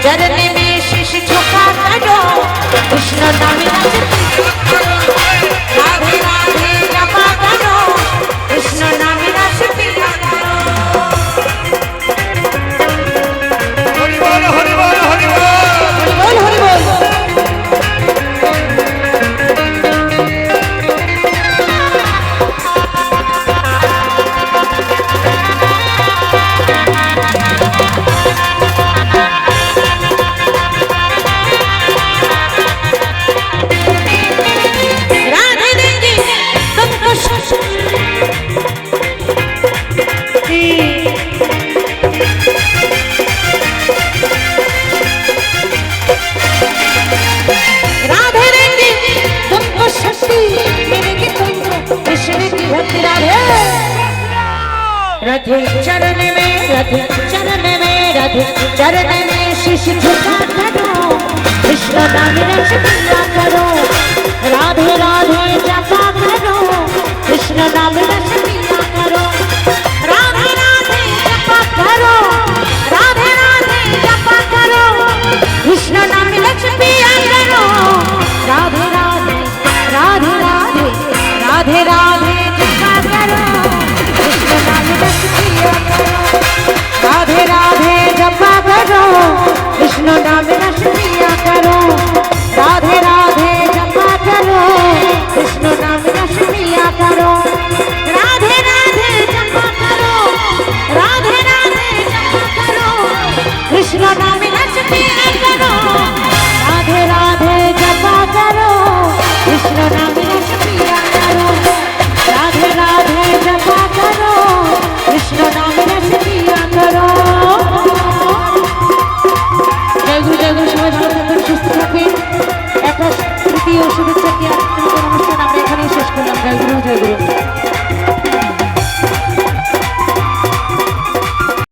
चरण में शीश झुका करो कृष्ण नाम राधे राधे जपा करो कृष्ण नाम रस पिया करो। हरि बोल हरि बोल हरि बोल हरि बोल हरि बोल। राधे चरण में राधे चरण में राधे चरण में शीश झुका करो कृष्ण नाम रस पिया करो राधे राधे जपा करो कृष्ण नाम रस पिया